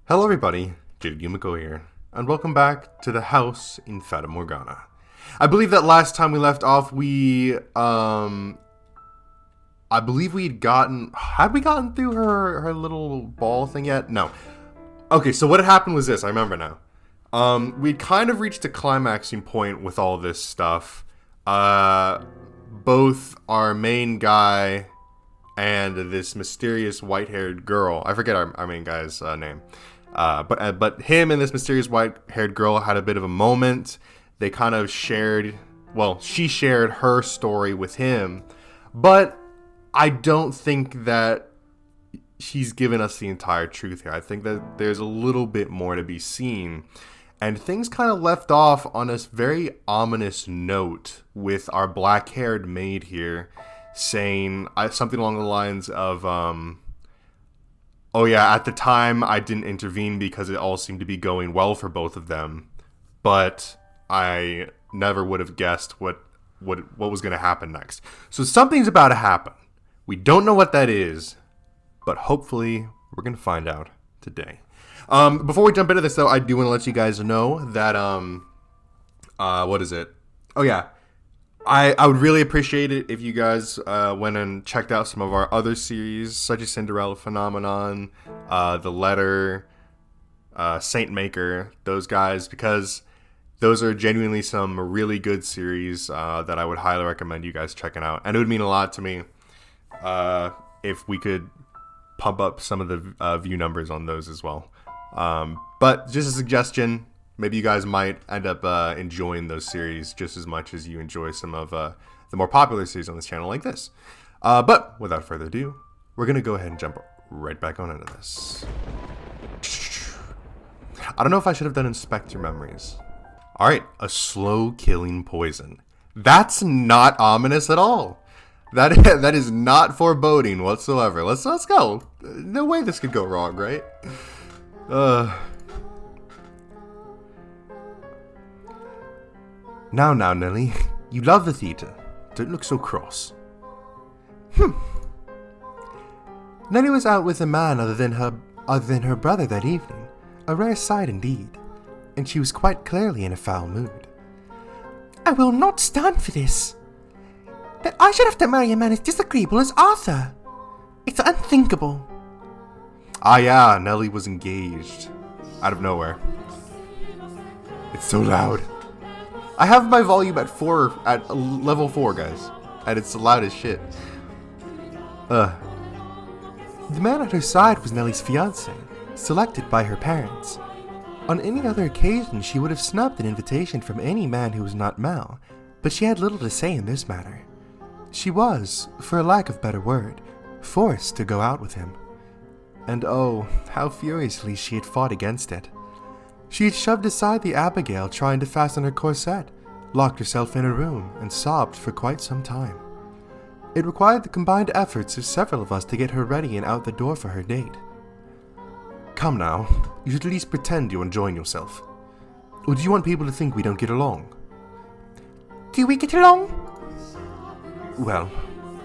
Hello everybody, J.Yumeko here, and welcome back to the house in Fata Morgana. I believe that last time we left off, had we gotten through her little ball thing yet? No. Okay, so what had happened was this, I remember now. We'd kind of reached a climaxing point with all this stuff. Both our main guy and this mysterious white-haired girl, I forget our main guy's name. But him and this mysterious white-haired girl had a bit of a moment. They kind of shared, she shared her story with him, but I don't think that she's given us the entire truth here. I think that there's a little bit more to be seen, and things kind of left off on a very ominous note with our black-haired maid here saying something along the lines of, oh yeah, at the time I didn't intervene because it all seemed to be going well for both of them, but I never would have guessed what was going to happen next. So something's about to happen. We don't know what that is, but hopefully we're going to find out today. Before we jump into this though, I do want to let you guys know that, what is it? Oh yeah. I would really appreciate it if you guys went and checked out some of our other series, such as Cinderella Phenomenon, The Letter, Saint Maker, those guys, because those are genuinely some really good series that I would highly recommend you guys checking out. And it would mean a lot to me if we could pump up some of the view numbers on those as well. But just a suggestion. Maybe you guys might end up enjoying those series just as much as you enjoy some of the more popular series on this channel like this. But without further ado, we're going to go ahead and jump right back on into this. I don't know if I should have done Inspect Your Memories. Alright, a slow killing poison. That's not ominous at all. That is not foreboding whatsoever. Let's go. No way this could go wrong, right? Now, Nelly, you love the theatre. Don't look so cross. Nelly was out with a man other than her brother that evening, a rare sight indeed, and she was quite clearly in a foul mood. I will not stand for this. That I should have to marry a man as disagreeable as Arthur. It's unthinkable. Ah yeah, Nelly was engaged. Out of nowhere. It's so loud. I have my volume at level 4, guys, and it's loud as shit. The man at her side was Nelly's fiancé, selected by her parents. On any other occasion, she would have snubbed an invitation from any man who was not Mel, but she had little to say in this matter. She was, for a lack of better word, forced to go out with him. And oh, how furiously she had fought against it. She had shoved aside the Abigail trying to fasten her corset, locked herself in her room, and sobbed for quite some time. It required the combined efforts of several of us to get her ready and out the door for her date. Come now, you should at least pretend you're enjoying yourself. Or do you want people to think we don't get along? Do we get along? Well,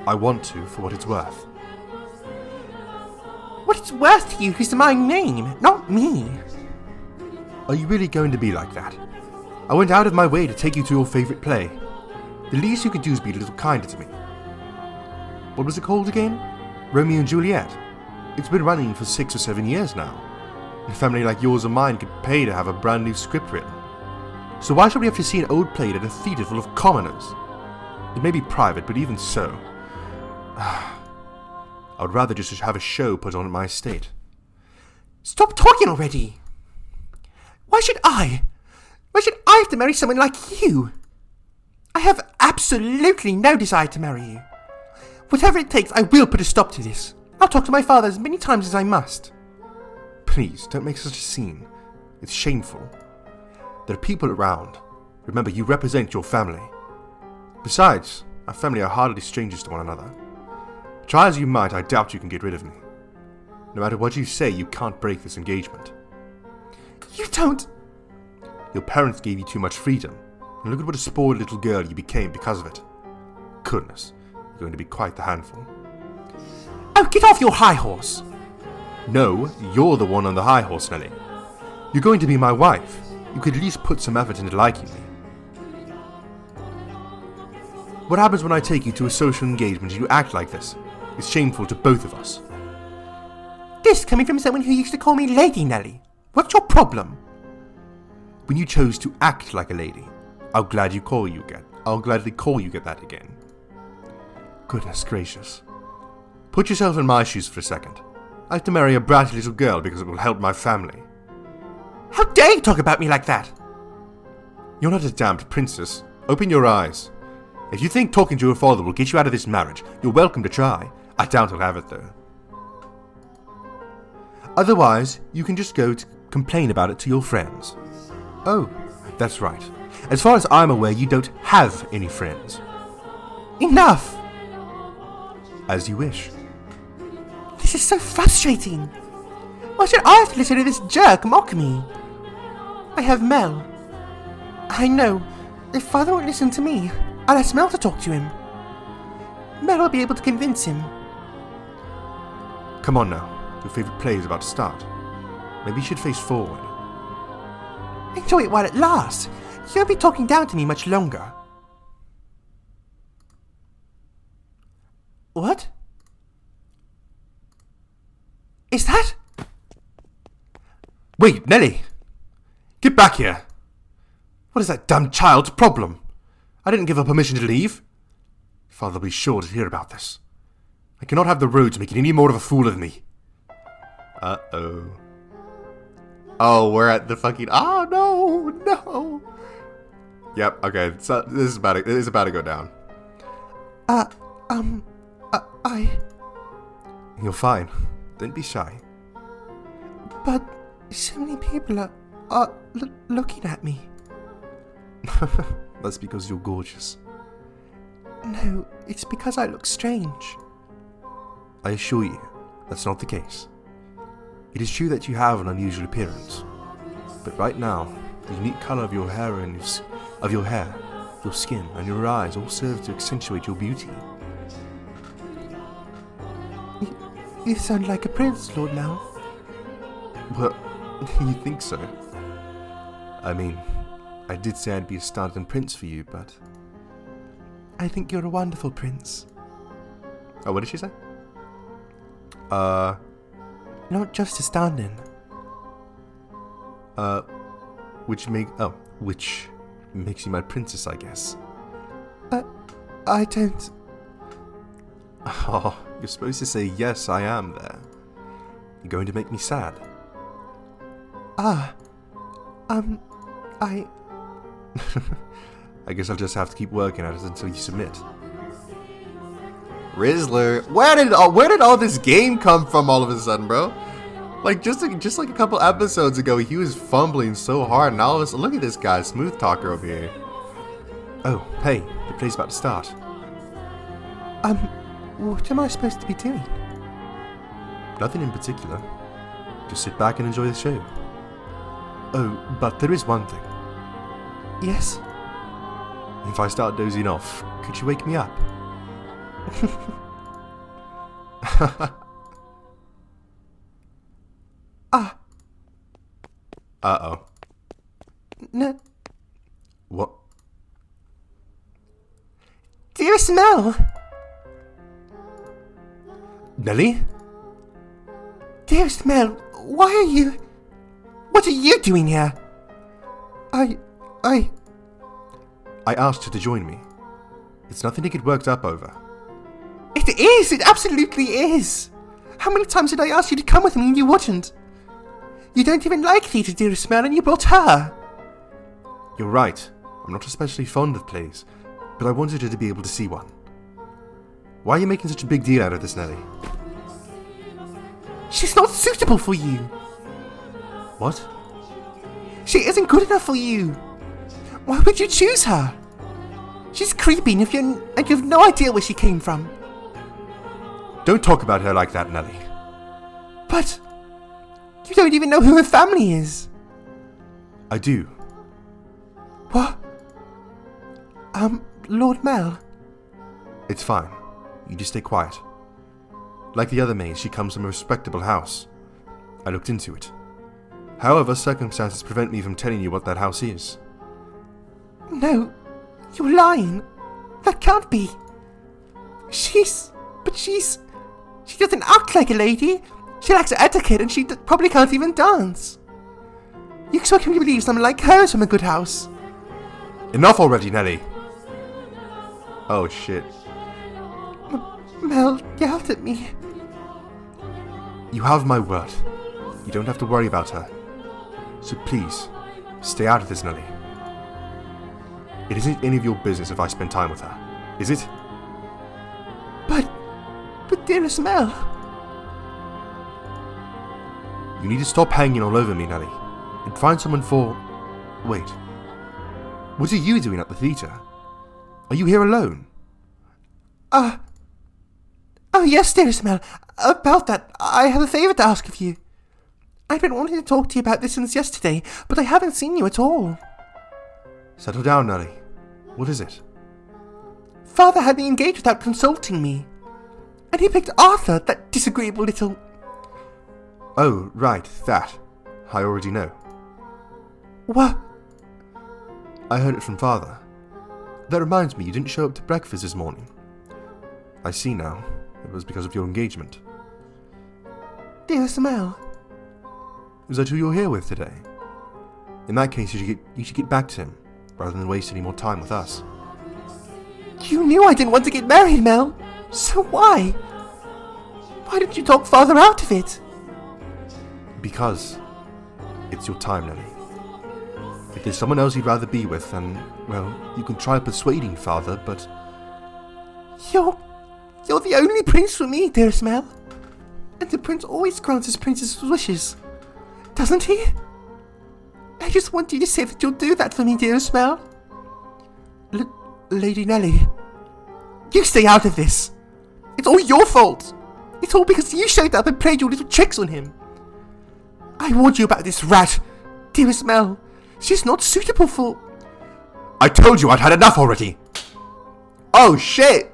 I want to, for what it's worth. What it's worth to you is my name, not me. Are you really going to be like that? I went out of my way to take you to your favorite play. The least you could do is be a little kinder to me. What was it called again? Romeo and Juliet. It's been running for 6 or 7 years now. A family like yours or mine could pay to have a brand new script written. So why should we have to see an old play at a theatre full of commoners? It may be private, but even so, I would rather just have a show put on at my estate. Stop talking already! Why should I have to marry someone like you? I have absolutely no desire to marry you. Whatever it takes, I will put a stop to this. I'll talk to my father as many times as I must. Please, don't make such a scene. It's shameful. There are people around. Remember, you represent your family. Besides, our family are hardly strangers to one another. Try as you might, I doubt you can get rid of me. No matter what you say, you can't break this engagement. You don't... Your parents gave you too much freedom, and look at what a spoiled little girl you became because of it. Goodness, you're going to be quite the handful. Oh, get off your high horse! No, you're the one on the high horse, Nelly. You're going to be my wife. You could at least put some effort into liking me. What happens when I take you to a social engagement and you act like this? It's shameful to both of us. This coming from someone who used to call me Lady Nelly. What's your problem? When you chose to act like a lady, I'll gladly call you that again. Goodness gracious. Put yourself in my shoes for a second. I have to marry a bratty little girl because it will help my family. How dare you talk about me like that? You're not a damned princess. Open your eyes. If you think talking to your father will get you out of this marriage, you're welcome to try. I doubt he'll have it though. Otherwise, you can just go to complain about it to your friends. Oh, that's right. As far as I'm aware, you don't have any friends. Enough! As you wish. This is so frustrating. Why should I have to listen to this jerk mock me? I have Mel. I know. If father won't listen to me, I'll ask Mel to talk to him. Mel will be able to convince him. Come on now. Your favourite play is about to start. Maybe you should face forward. Enjoy it while it lasts. You won't be talking down to me much longer. What? Is that? Wait, Nelly! Get back here! What is that damn child's problem? I didn't give her permission to leave. Father will be sure to hear about this. I cannot have the roads making any more of a fool of me. Uh-oh. Oh, we're at the fucking... Oh, no! Yep, okay, so this is about to go down. You're fine. Don't be shy. But so many people are looking at me. That's because you're gorgeous. No, it's because I look strange. I assure you, that's not the case. It is true that you have an unusual appearance, but right now, the unique color of your hair your skin, and your eyes all serve to accentuate your beauty. You sound like a prince, Lord Mel. Well, you think so? I mean, I did say I'd be a stand-in prince for you, but... I think you're a wonderful prince. Oh, what did she say? Not just a stand-in. Which makes you my princess, I guess. I don't... Oh, you're supposed to say, yes, I am there. You're going to make me sad. I guess I'll just have to keep working at it until you submit. Rizzler, where did all this game come from all of a sudden, bro? Like just like a couple episodes ago, he was fumbling so hard, and all of a sudden, look at this guy, smooth talker over here. Oh, hey, the play's about to start. What am I supposed to be doing? Nothing in particular. Just sit back and enjoy the show. Oh, but there is one thing. Yes? If I start dozing off, could you wake me up? Uh-oh. No. What? Dearest Mel! Nelly? Dearest Mel, why are you... What are you doing here? I asked her to join me. It's nothing to get worked up over. It is! It absolutely is! How many times did I ask you to come with me and you wouldn't? You don't even like theatre, dearest Mel, and you brought her! You're right. I'm not especially fond of plays, but I wanted her to be able to see one. Why are you making such a big deal out of this, Nelly? She's not suitable for you! What? She isn't good enough for you! Why would you choose her? She's creepy and you have no idea where she came from. Don't talk about her like that, Nelly. But... you don't even know who her family is. I do. What? Lord Mel? It's fine. You just stay quiet. Like the other maids, she comes from a respectable house. I looked into it. However, circumstances prevent me from telling you what that house is. No, you're lying. That can't be. She doesn't act like a lady. She lacks etiquette and she probably can't even dance. You expect me to believe someone like her is from a good house? Enough already, Nelly. Oh shit. Mel yelled at me. You have my word. You don't have to worry about her. So please, stay out of this, Nelly. It isn't any of your business if I spend time with her, is it? But dearest Mel. You need to stop hanging all over me, Nelly, and find someone for... Wait. What are you doing at the theatre? Are you here alone? Oh yes, dearest Mel. About that, I have a favour to ask of you. I've been wanting to talk to you about this since yesterday, but I haven't seen you at all. Settle down, Nelly. What is it? Father had me engaged without consulting me. And he picked Arthur, that disagreeable little... Oh, right, that. I already know. What? I heard it from Father. That reminds me, you didn't show up to breakfast this morning. I see now. It was because of your engagement. Dearest Mel. Is that who you're here with today? In that case, you should get back to him, rather than waste any more time with us. You knew I didn't want to get married, Mel. So why? Why didn't you talk Father out of it? Because it's your time, Nelly. If there's someone else you'd rather be with, then, well, you can try persuading Father, but... You're the only prince for me, dearest Mel. And the prince always grants his princess's wishes. Doesn't he? I just want you to say that you'll do that for me, dearest Mel. Lady Nelly. You stay out of this. It's all your fault. It's all because you showed up and played your little tricks on him. I warned you about this rat, dearest Mel. She's not suitable for... I told you I'd had enough already. Oh shit!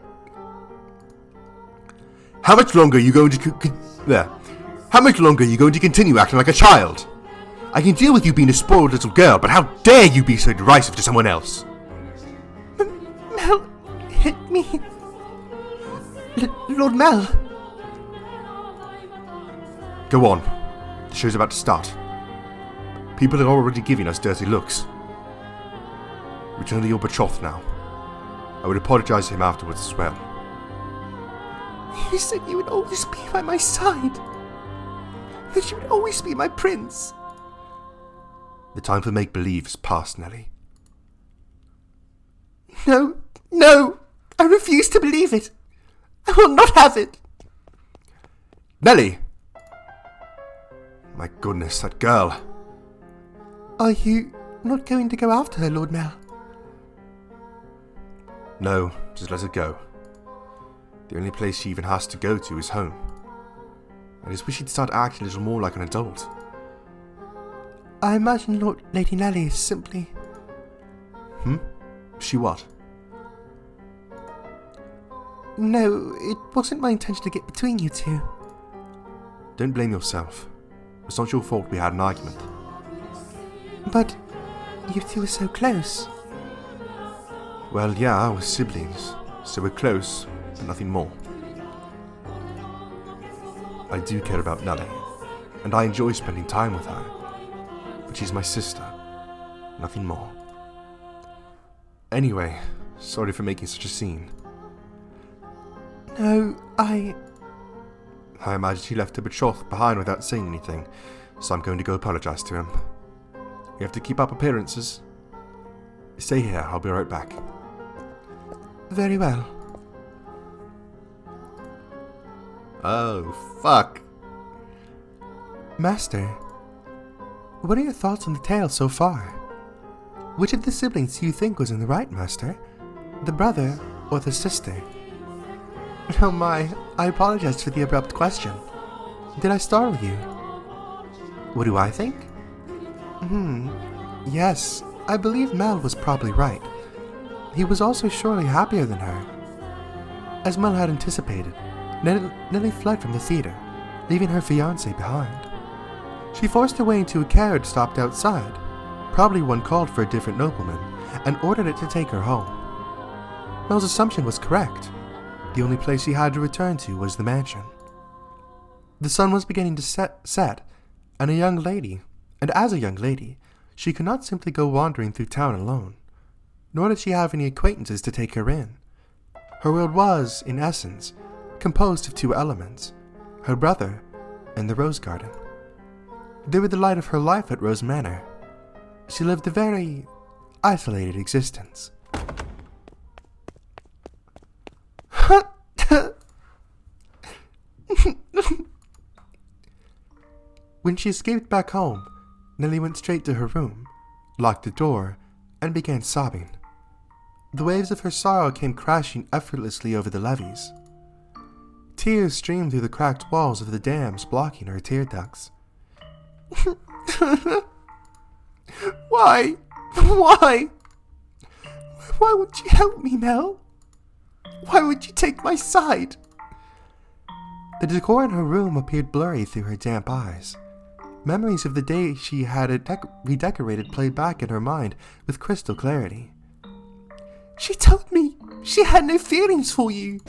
How much longer are you going to How much longer are you going to continue acting like a child? I can deal with you being a spoiled little girl, but how dare you be so derisive to someone else? Mel hit me. Lord Mel. Go on. The show's about to start. People are already giving us dirty looks. Return to your betrothed now. I would apologize to him afterwards as well. You said you would always be by my side. That you would always be my prince. The time for make-believe is past, Nelly. No! I refuse to believe it. I will not have it. Nelly! My goodness, that girl. Are you not going to go after her, Lord Mel? No, just let her go. The only place she even has to go to is home. I just wish she'd start acting a little more like an adult. I imagine Lady Nelly is simply... She what? No, it wasn't my intention to get between you two. Don't blame yourself. It's not your fault we had an argument. But you two were so close. Well, yeah, we're siblings, so we're close, but nothing more. I do care about Nelly, and I enjoy spending time with her. But she's my sister, nothing more. Anyway, sorry for making such a scene. No, I imagine he left her betrothed behind without saying anything, so I'm going to go apologize to him. We have to keep up appearances. Stay here, I'll be right back. Very well. Oh, fuck. Master, what are your thoughts on the tale so far? Which of the siblings do you think was in the right, Master? The brother or the sister? Oh my, I apologize for the abrupt question. Did I startle you? What do I think? Yes, I believe Mel was probably right. He was also surely happier than her. As Mel had anticipated, Nelly fled from the theatre, leaving her fiancé behind. She forced her way into a carriage stopped outside, probably one called for a different nobleman, and ordered it to take her home. Mel's assumption was correct. The only place she had to return to was the mansion. The sun was beginning to set, and as a young lady, she could not simply go wandering through town alone, nor did she have any acquaintances to take her in. Her world was, in essence, composed of two elements, her brother and the rose garden. They were the light of her life at Rose Manor. She lived a very isolated existence. When she escaped back home, Nellie went straight to her room, locked the door, and began sobbing. The waves of her sorrow came crashing effortlessly over the levees. Tears streamed through the cracked walls of the dams blocking her tear ducts. Why? Why? Why would you help me, Mel? Why would you take my side? The decor in her room appeared blurry through her damp eyes. Memories of the day she had it redecorated played back in her mind with crystal clarity. She told me she had no feelings for you.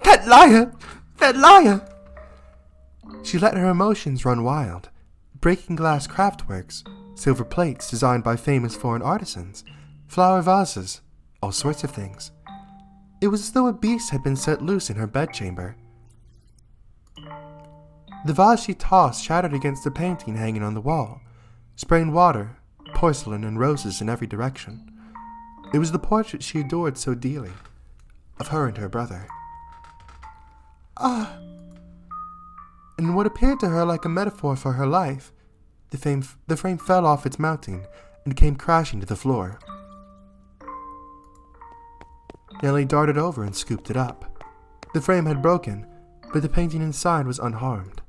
That liar! That liar! She let her emotions run wild, breaking glass craftworks, silver plates designed by famous foreign artisans, flower vases, all sorts of things. It was as though a beast had been set loose in her bedchamber. The vase she tossed shattered against the painting hanging on the wall, spraying water, porcelain, and roses in every direction. It was the portrait she adored so dearly, of her and her brother. In what appeared to her like a metaphor for her life, the frame fell off its mounting and came crashing to the floor. Nellie darted over and scooped it up. The frame had broken, but the painting inside was unharmed.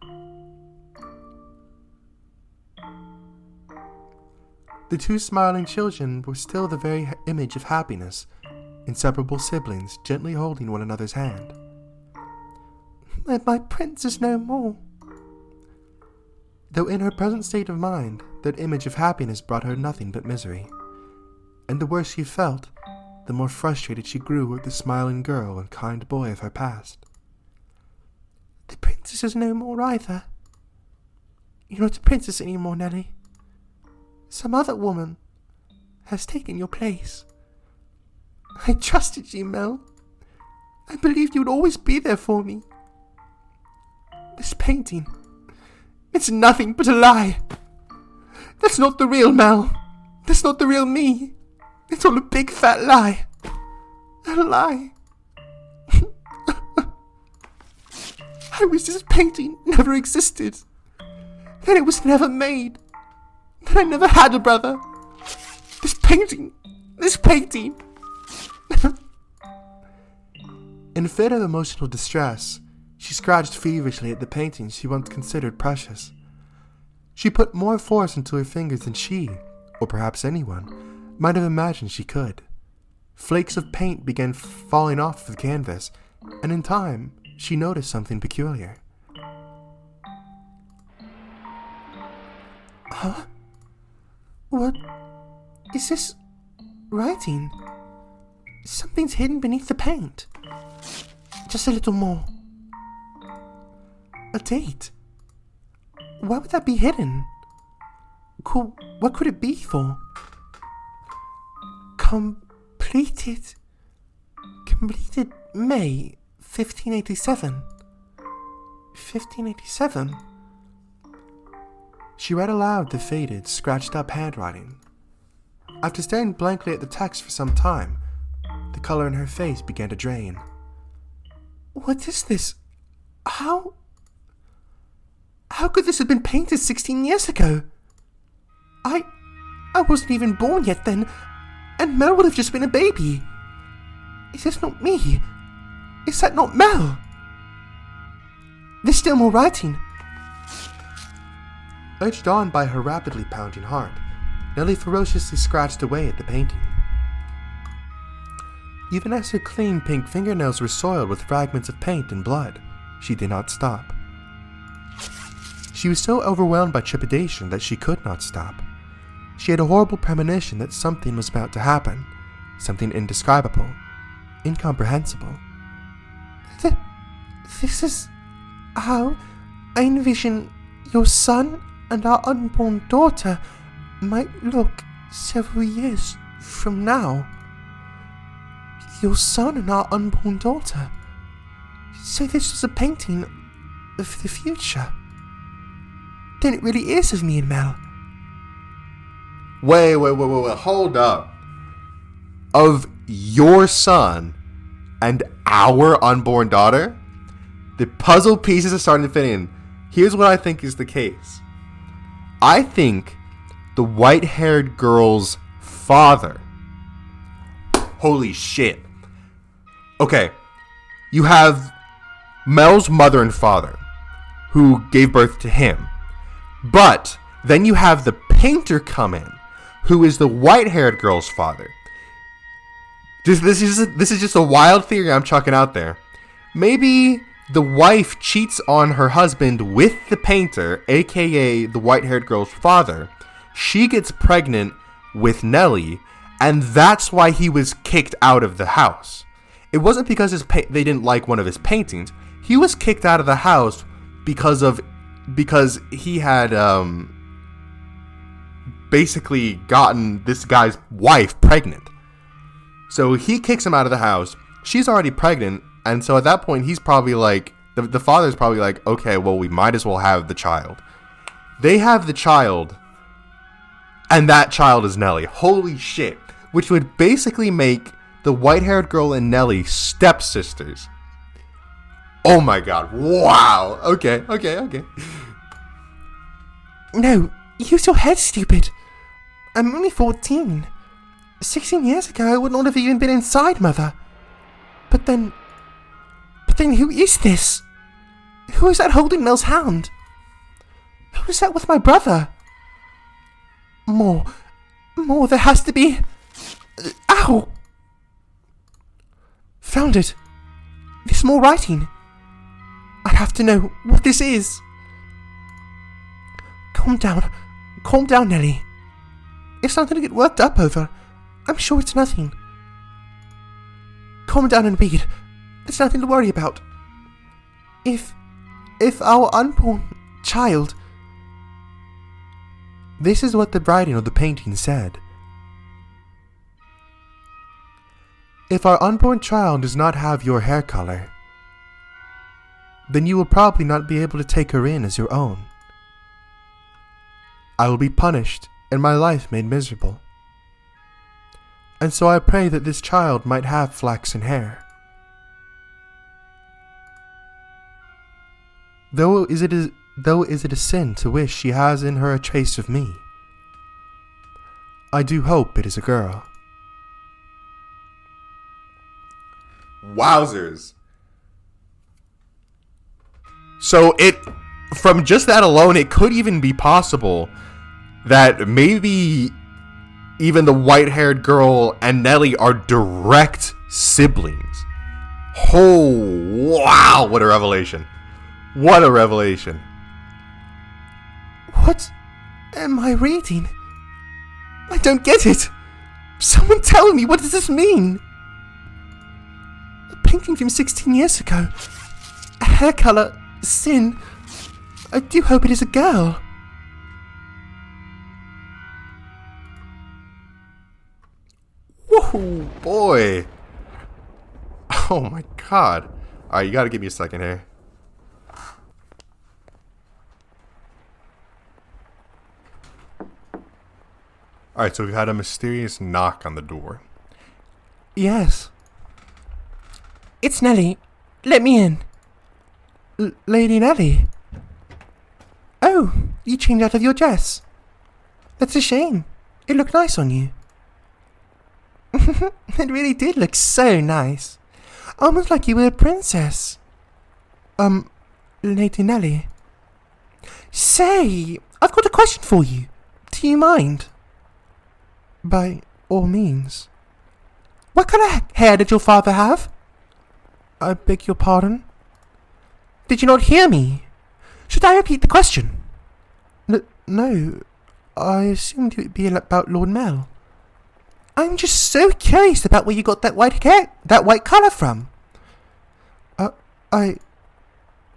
The two smiling children were still the very image of happiness, inseparable siblings gently holding one another's hand. And my prince is no more. Though in her present state of mind, that image of happiness brought her nothing but misery. And the worse she felt, the more frustrated she grew with the smiling girl and kind boy of her past. The princess is no more either. You're not a princess anymore, Nellie. Some other woman has taken your place. I trusted you, Mel. I believed you would always be there for me. This painting, it's nothing but a lie. That's not the real Mel. That's not the real me. It's all a big fat lie. A lie. I wish this painting never existed. That it was never made. That I never had a brother. This painting. In a fit of emotional distress, she scratched feverishly at the painting she once considered precious. She put more force into her fingers than she, or perhaps anyone, might have imagined she could. Flakes of paint began falling off the canvas, and in time, she noticed something peculiar. Huh? What is this writing? Something's hidden beneath the paint. Just a little more. A date. Why would that be hidden? What could it be for? Completed May 1587. 1587? She read aloud the faded, scratched-up handwriting. After staring blankly at the text for some time, the color in her face began to drain. What is this? How could this have been painted 16 years ago? I wasn't even born yet then, and Mel would have just been a baby. Is this not me? Is that not Mel? There's still more writing. Urged on by her rapidly pounding heart, Nellie ferociously scratched away at the painting. Even as her clean pink fingernails were soiled with fragments of paint and blood, she did not stop. She was so overwhelmed by trepidation that she could not stop. She had a horrible premonition that something was about to happen, something indescribable, incomprehensible. This is how I envision your son and our unborn daughter might look several years from now. Your son and our unborn daughter. So this was a painting of the future. Then it really is of me and Mel. Wait, hold up. Of your son and our unborn daughter? The puzzle pieces are starting to fit in. Here's what I think is the case. I think the white-haired girl's father. Holy shit. Okay, you have Mel's mother and father, who gave birth to him. But then you have the painter come in, who is the white-haired girl's father. This is just a wild theory I'm chucking out there. Maybe the wife cheats on her husband with the painter, aka the white-haired girl's father. She gets pregnant with Nellie, and that's why he was kicked out of the house. It wasn't because they didn't like one of his paintings. He was kicked out of the house because he had basically gotten this guy's wife pregnant. So he kicks him out of the house. She's already pregnant, and so at that point he's probably like, the father's probably like, okay, well, we might as well have the child. They have the child, and that child is Nellie. Holy shit. Which would basically make the white-haired girl and Nellie stepsisters. Oh my god. Wow. Okay. No, use your head, stupid. I'm only 14. 16 years ago, I would not have even been inside, Mother. But then who is this? Who is that holding Mel's hand? Who is that with my brother? More, there has to be... Ow! Found it. There's more writing. I have to know what this is. Calm down, Nellie. It's nothing to get worked up over. I'm sure it's nothing. Calm down and read. There's nothing to worry about. If our unborn child... This is what the writing of the painting said. If our unborn child does not have your hair color, then you will probably not be able to take her in as your own. I will be punished and my life made miserable. And so I pray that this child might have flaxen hair. Though is it a sin to wish she has in her a trace of me, I do hope it is a girl. Wowzers. So from just that alone, it could even be possible that maybe even the white-haired girl and Nellie are direct siblings. Oh, wow, what a revelation. What a revelation. What am I reading? I don't get it. Someone tell me, what does this mean? A painting from 16 years ago. A hair color, sin. I do hope it is a girl. Whoa, boy. Oh my god. Alright, you gotta give me a second here. Alright, so we've had a mysterious knock on the door. Yes. It's Nellie. Let me in. Lady Nellie. Oh, you changed out of your dress. That's a shame. It looked nice on you. It really did look so nice. Almost like you were a princess. Lady Nellie. Say, I've got a question for you. Do you mind? By all means. What kind of hair did your father have? I beg your pardon? Did you not hear me? Should I repeat the question? No, I assumed it would be about Lord Mel. I'm just so curious about where you got that white colour from.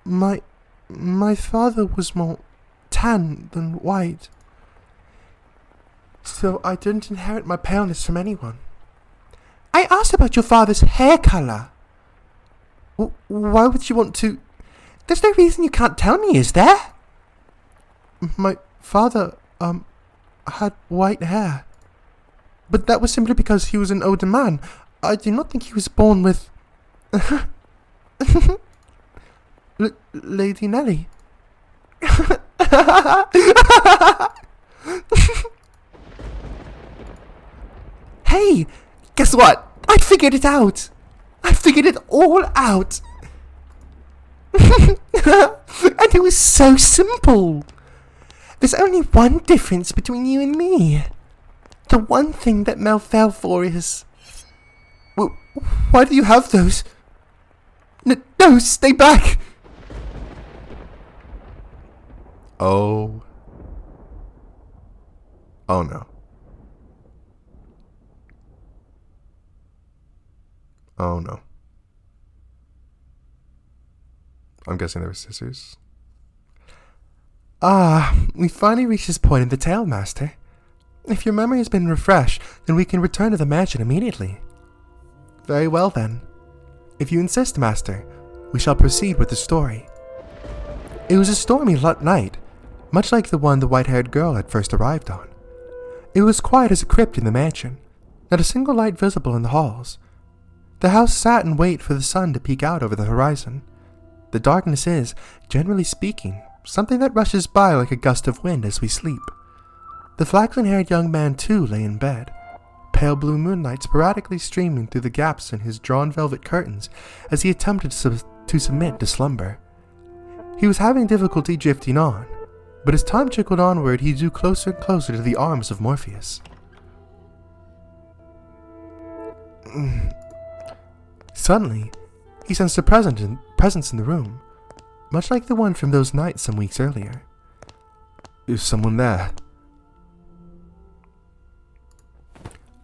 My father was more tan than white, so I didn't inherit my paleness from anyone. I asked about your father's hair colour. Why would you want to... There's no reason you can't tell me, is there? My father, had white hair. But that was simply because he was an older man. I do not think he was born with... Lady Nellie. Hey, guess what? I figured it out. I figured it all out. And it was so simple. There's only one difference between you and me. The one thing that Mel fell for is... Well, why do you have those? No, stay back. Oh. Oh no. Oh no. I'm guessing they were scissors. We finally reached this point in the tale, Master. If your memory has been refreshed, then we can return to the mansion immediately. Very well then. If you insist, Master, we shall proceed with the story. It was a stormy night, much like the one the white-haired girl had first arrived on. It was quiet as a crypt in the mansion, not a single light visible in the halls. The house sat and waited for the sun to peek out over the horizon. The darkness is, generally speaking, something that rushes by like a gust of wind as we sleep. The flaxen-haired young man, too, lay in bed, pale blue moonlight sporadically streaming through the gaps in his drawn velvet curtains as he attempted to submit to slumber. He was having difficulty drifting on, but as time trickled onward, he drew closer and closer to the arms of Morpheus. Suddenly, he sensed a presence in the room, much like the one from those nights some weeks earlier. Is someone there?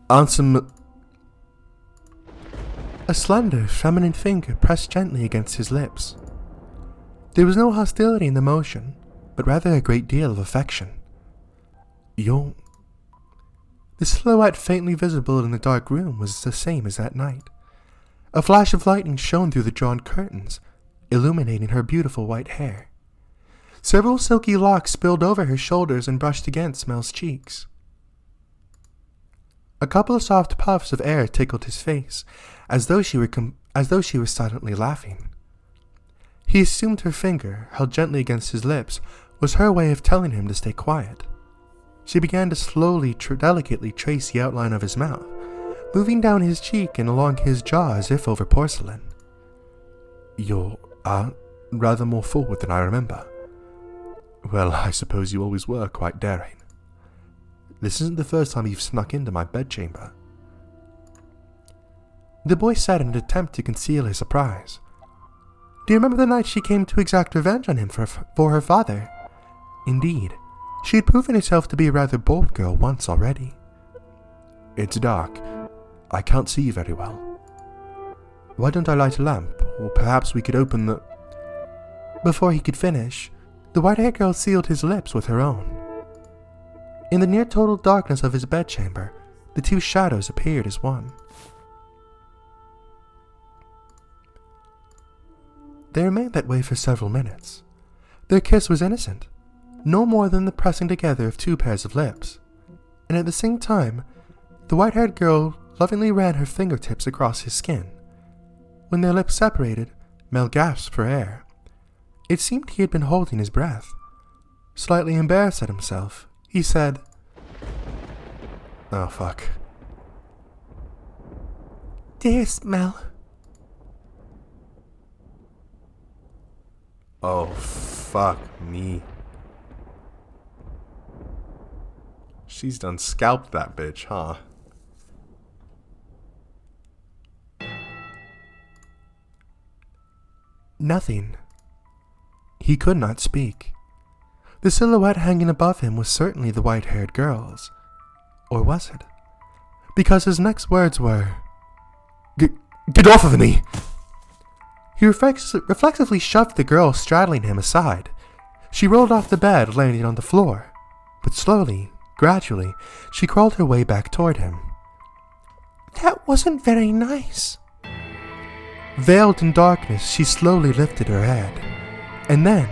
A slender, feminine finger pressed gently against his lips. There was no hostility in the motion, but rather a great deal of affection. The silhouette faintly visible in the dark room was the same as that night. A flash of lightning shone through the drawn curtains, illuminating her beautiful white hair. Several silky locks spilled over her shoulders and brushed against Mel's cheeks. A couple of soft puffs of air tickled his face, as though she were silently laughing. He assumed her finger, held gently against his lips, was her way of telling him to stay quiet. She began to slowly, delicately trace the outline of his mouth, moving down his cheek and along his jaw as if over porcelain. You're, rather more forward than I remember. Well, I suppose you always were quite daring. This isn't the first time you've snuck into my bedchamber. The boy said in an attempt to conceal his surprise. Do you remember the night she came to exact revenge on him for her father? Indeed, she had proven herself to be a rather bold girl once already. It's dark. I can't see you very well. Why don't I light a lamp, or perhaps we could open the... Before he could finish, the white-haired girl sealed his lips with her own. In the near-total darkness of his bedchamber, the two shadows appeared as one. They remained that way for several minutes. Their kiss was innocent, no more than the pressing together of two pairs of lips, and at the same time, the white-haired girl lovingly ran her fingertips across his skin. When their lips separated, Mel gasped for air. It seemed he had been holding his breath. Slightly embarrassed at himself, he said, "Oh, fuck." "Dearest Mel." Oh, fuck me. She's done scalped that bitch, huh? Nothing. He could not speak. The silhouette hanging above him was certainly the white-haired girl's. Or was it? Because his next words were, Get off of me! He reflexively shoved the girl straddling him aside. She rolled off the bed, landing on the floor. But slowly, gradually, she crawled her way back toward him. That wasn't very nice. Veiled in darkness, she slowly lifted her head. And then,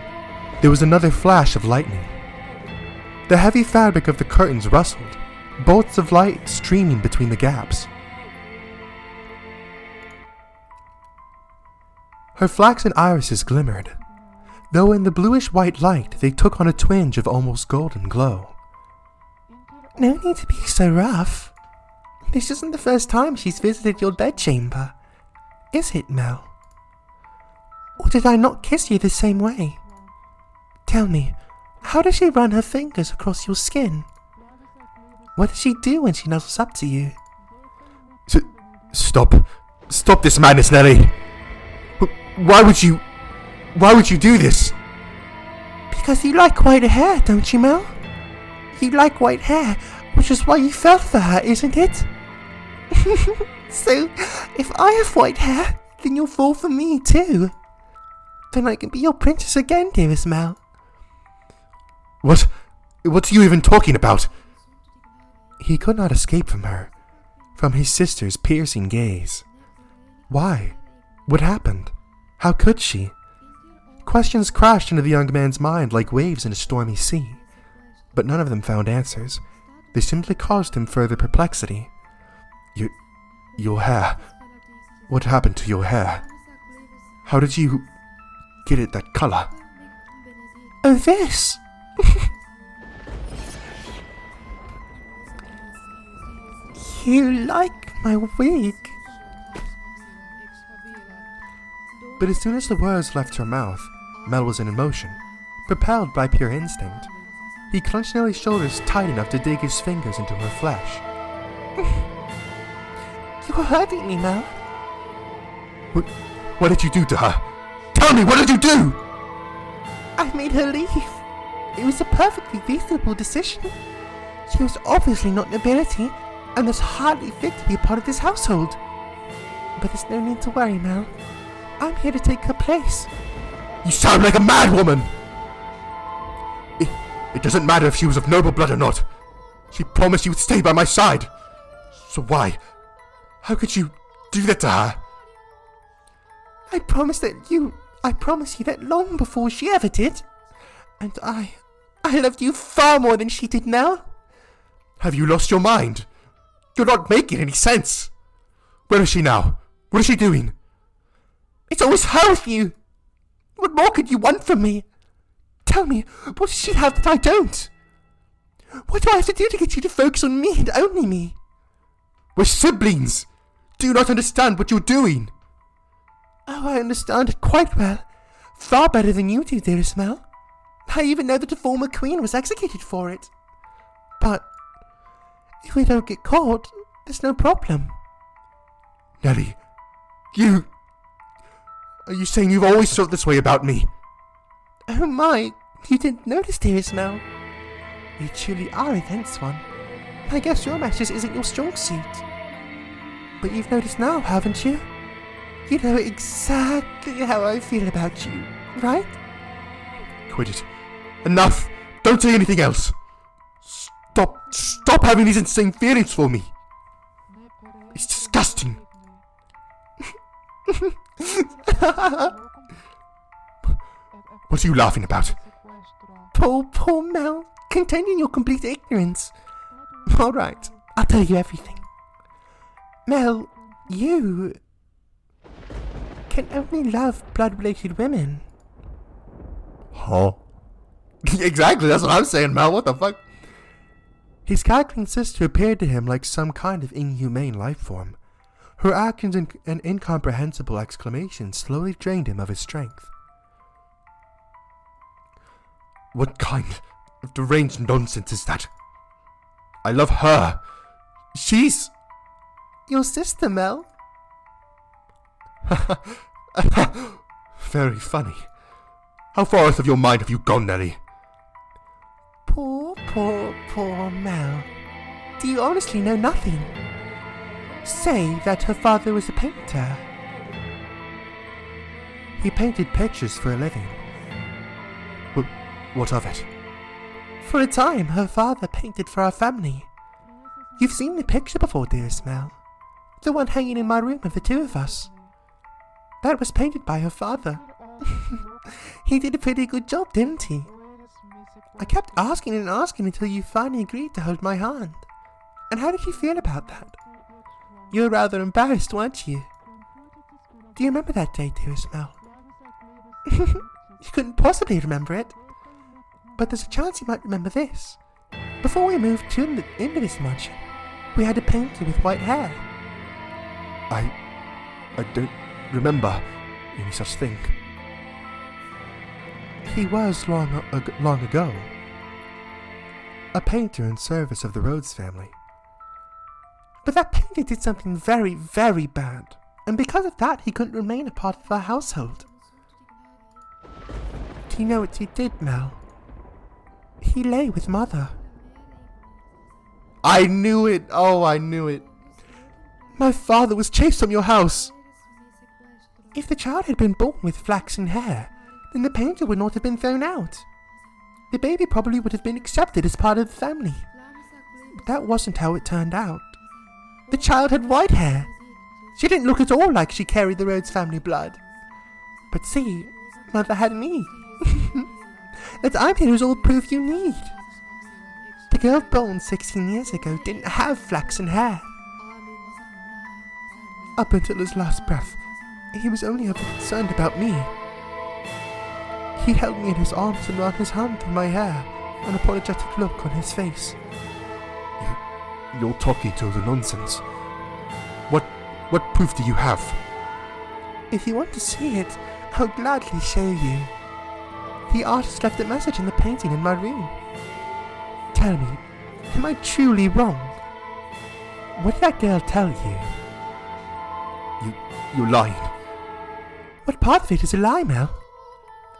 there was another flash of lightning. The heavy fabric of the curtains rustled, bolts of light streaming between the gaps. Her flaxen irises glimmered, though in the bluish-white light they took on a twinge of almost golden glow. No need to be so rough. This isn't the first time she's visited your bedchamber, is it, Mel? Or did I not kiss you the same way? Tell me, how does she run her fingers across your skin? What does she do when she nuzzles up to you? Stop this madness, Nelly! Why would you do this? Because you like white hair, don't you, Mel? You like white hair, which is why you fell for her, isn't it? So, if I have white hair, then you'll fall for me too. Then I can be your princess again, dearest Mel. What are you even talking about? He could not escape from her, from his sister's piercing gaze. Why? What happened? How could she? Questions crashed into the young man's mind like waves in a stormy sea, but none of them found answers. They simply caused him further perplexity. Your hair. What happened to your hair? How did you get it that color? Oh, this! You like my wig? But as soon as the words left her mouth, Mel was in motion, propelled by pure instinct. He clenched Nellie's shoulders tight enough to dig his fingers into her flesh. You're hurting me, Mel. What did you do to her? Tell me, what did you do? I made her leave. It was a perfectly reasonable decision. She was obviously not nobility, and was hardly fit to be a part of this household. But there's no need to worry, Mel. I'm here to take her place. You sound like a mad woman! It doesn't matter if she was of noble blood or not. She promised she would stay by my side. So why? How could you do that to her? I promise you that long before she ever did. And I loved you far more than she did, Mel. Have you lost your mind? You're not making any sense. Where is she now? What is she doing? It's always her with you. What more could you want from me? Tell me, what does she have that I don't? What do I have to do to get you to focus on me and only me? We're siblings. Do you not understand what you're doing? Oh, I understand it quite well. Far better than you do, dearest Mel. I even know that the former queen was executed for it. But if we don't get caught, there's no problem. Nelly, are you saying you've always felt this way about me? Oh my, you didn't notice, dearest Mel. You truly are a tense one. I guess your matches isn't your strong suit. But you've noticed now, haven't you? You know exactly how I feel about you, right? Quit it. Enough! Don't say anything else! Stop having these insane feelings for me! It's disgusting! What are you laughing about? Poor Mel, containing your complete ignorance. Alright, I'll tell you everything. Mel, you can only love blood-related women. Huh? Exactly, that's what I'm saying, Mel. What the fuck? His cackling sister appeared to him like some kind of inhumane life form. Her actions and incomprehensible exclamations slowly drained him of his strength. What kind of deranged nonsense is that? I love her. She's your sister, Mel. Very funny. How far out of your mind have you gone, Nelly? Poor Mel. Do you honestly know nothing? Say that her father was a painter. He painted pictures for a living. What of it? For a time, her father painted for our family. You've seen the picture before, dearest Mel. The one hanging in my room of the two of us. That was painted by her father. He did a pretty good job, didn't he? I kept asking and asking until you finally agreed to hold my hand. And how did you feel about that? You were rather embarrassed, weren't you? Do you remember that day, dearest Mel? You couldn't possibly remember it. But there's a chance you might remember this. Before we moved into this mansion, we had a painter with white hair. I don't remember any such thing. He was long ago a painter in service of the Rhodes family. But that painter did something very, very bad, and because of that he couldn't remain a part of our household. Do you know what he did, Mel? He lay with Mother. I knew it! Oh, I knew it! My father was chased from your house! If the child had been born with flaxen hair, then the painter would not have been thrown out. The baby probably would have been accepted as part of the family. But that wasn't how it turned out. The child had white hair. She didn't look at all like she carried the Rhodes family blood. But see, Mother had me. That I'm here is all proof you need. The girl born 16 years ago didn't have flaxen hair. Up until his last breath, he was only ever concerned about me. He held me in his arms and ran his hand through my hair, an apologetic look on his face. You're talking total nonsense. What proof do you have? If you want to see it, I'll gladly show you. The artist left a message in the painting in my room. Tell me, am I truly wrong? What did that girl tell you? You're lying. What part of it is a lie, Mel?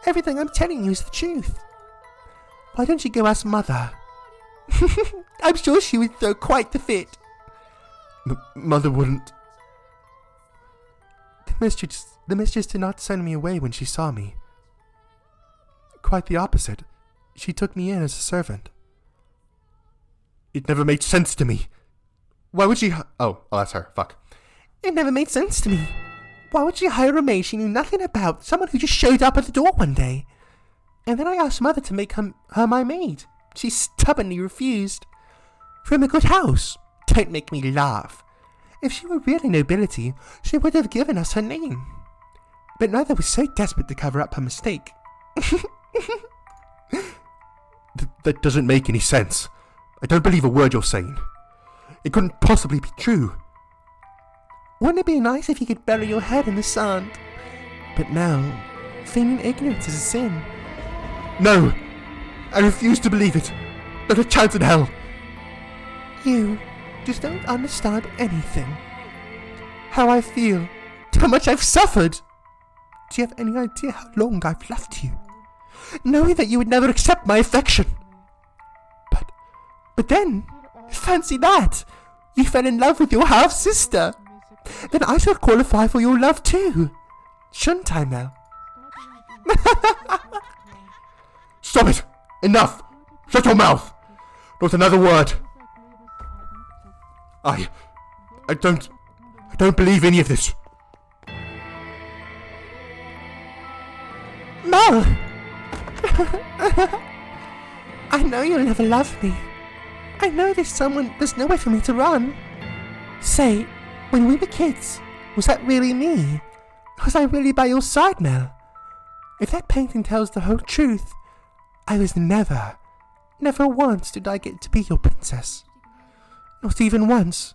Everything I'm telling you is the truth. Why don't you go ask Mother? I'm sure she would throw quite the fit. Mother wouldn't. The mistress did not send me away when she saw me. Quite the opposite. She took me in as a servant. It never made sense to me. Why would she oh, that's her. Fuck. It never made sense to me. Why would she hire a maid she knew nothing about, someone who just showed up at the door one day? And then I asked Mother to make her my maid. She stubbornly refused. From a good house. Don't make me laugh. If she were really nobility, she would have given us her name. But Mother was so desperate to cover up her mistake. That doesn't make any sense. I don't believe a word you're saying. It couldn't possibly be true. Wouldn't it be nice if you could bury your head in the sand? But now, feigning ignorance is a sin. No! I refuse to believe it. Not a chance in hell. You just don't understand anything. How I feel. How much I've suffered. Do you have any idea how long I've left you? Knowing that you would never accept my affection. But then, fancy that. You fell in love with your half-sister. Then I shall qualify for your love too. Shouldn't I, Mel? Stop it! Enough! Shut your mouth! Not another word! I don't believe any of this. Mel! I know you'll never love me. I know there's nowhere for me to run. Say, when we were kids, was that really me? Was I really by your side, Mel? If that painting tells the whole truth, I was never once did I get to be your princess. Not even once.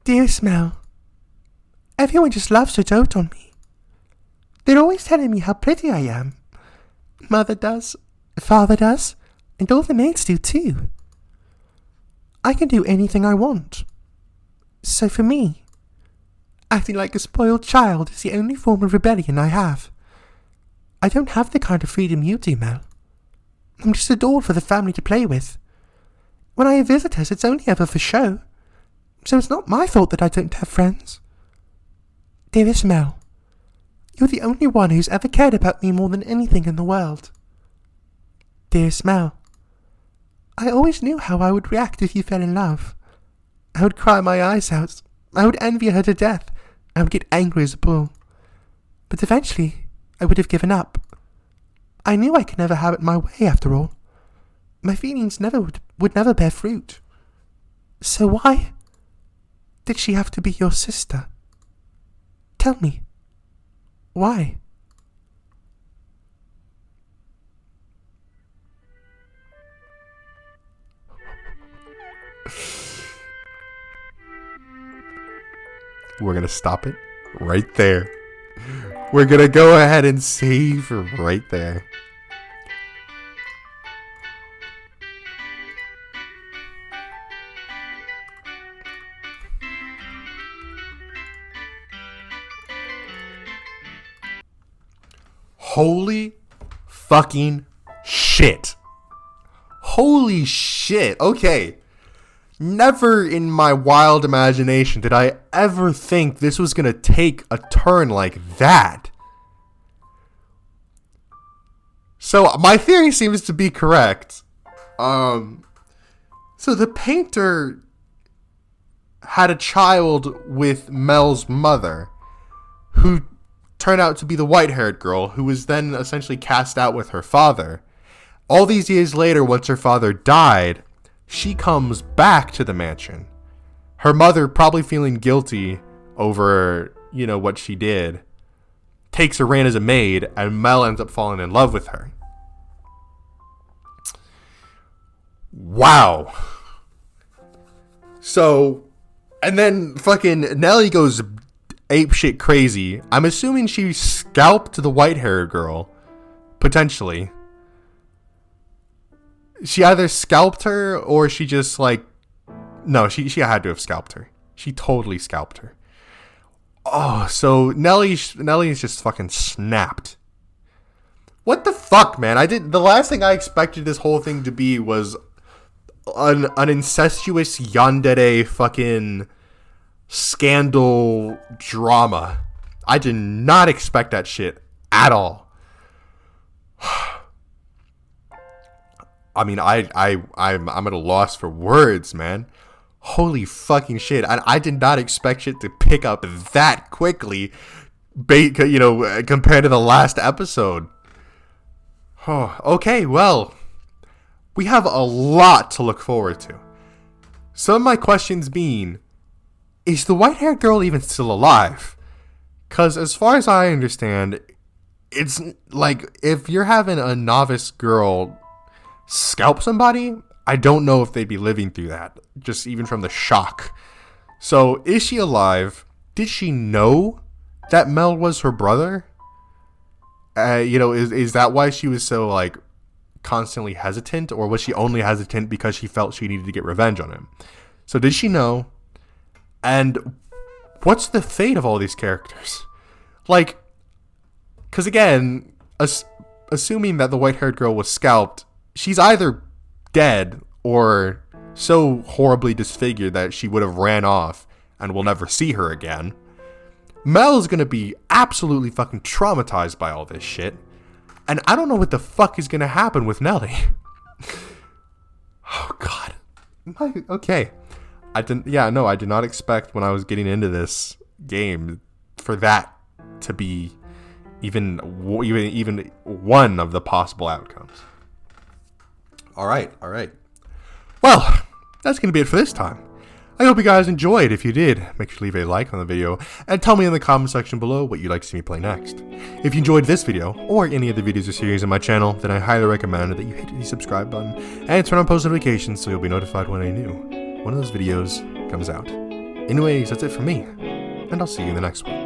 Dearest Mel, everyone just loves to dote on me. They're always telling me how pretty I am. Mother does, Father does, and all the maids do too. I can do anything I want. So for me, Acting like a spoiled child is the only form of rebellion I have. I don't have the kind of freedom you do, Mel. I'm just a doll for the family to play with. When I have visitors, it's only ever for show. So it's not my fault that I don't have friends. Dearest Mel, you're the only one who's ever cared about me more than anything in the world. Dearest Mel, I always knew how I would react if you fell in love. I would cry my eyes out. I would envy her to death. I would get angry as a bull. But eventually, I would have given up. I knew I could never have it my way after all. My feelings would never bear fruit. So why did she have to be your sister? Tell me, why? We're gonna stop it right there. We're gonna go ahead and save right there. Holy fucking shit. Holy shit. Okay. Never in my wild imagination did I ever think this was going to take a turn like that. So my theory seems to be correct. So the painter had a child with Mel's mother, who turned out to be the white-haired girl, who was then essentially cast out with her father. All these years later, once her father died, she comes back to the mansion. Her mother, probably feeling guilty over, what she did, takes her in as a maid, and Mel ends up falling in love with her. Wow. So, and then fucking Nellie goes apeshit crazy. I'm assuming she scalped the white-haired girl, potentially. She either scalped her or she just no, she had to have scalped her. She totally scalped her. Oh, so Nellie's just fucking snapped. What the fuck, man? The last thing I expected this whole thing to be was an incestuous yandere fucking scandal drama. I did not expect that shit at all. I mean, I'm at a loss for words, man. Holy fucking shit. I did not expect shit to pick up that quickly, compared to the last episode. Oh, okay, well, we have a lot to look forward to. Some of my questions being, is the white-haired girl even still alive? Because as far as I understand, it's like, if you're having a novice girl scalp somebody, I don't know if they'd be living through that, just even from the shock. So, is she alive? Did she know that Mel was her brother? Is that why she was so, constantly hesitant? Or was she only hesitant because she felt she needed to get revenge on him? So, did she know? And what's the fate of all these characters? Because again, assuming that the white-haired girl was scalped, she's either dead or so horribly disfigured that she would have ran off and we'll never see her again. Mel is going to be absolutely fucking traumatized by all this shit. And I don't know what the fuck is going to happen with Nellie. Oh, God. Okay. I did not expect when I was getting into this game for that to be even one of the possible outcomes. All right. Well, that's going to be it for this time. I hope you guys enjoyed. If you did, make sure to leave a like on the video and tell me in the comment section below what you'd like to see me play next. If you enjoyed this video or any of the videos or series on my channel, then I highly recommend that you hit the subscribe button and turn on post notifications so you'll be notified when one of those videos comes out. Anyways, that's it for me, and I'll see you in the next one.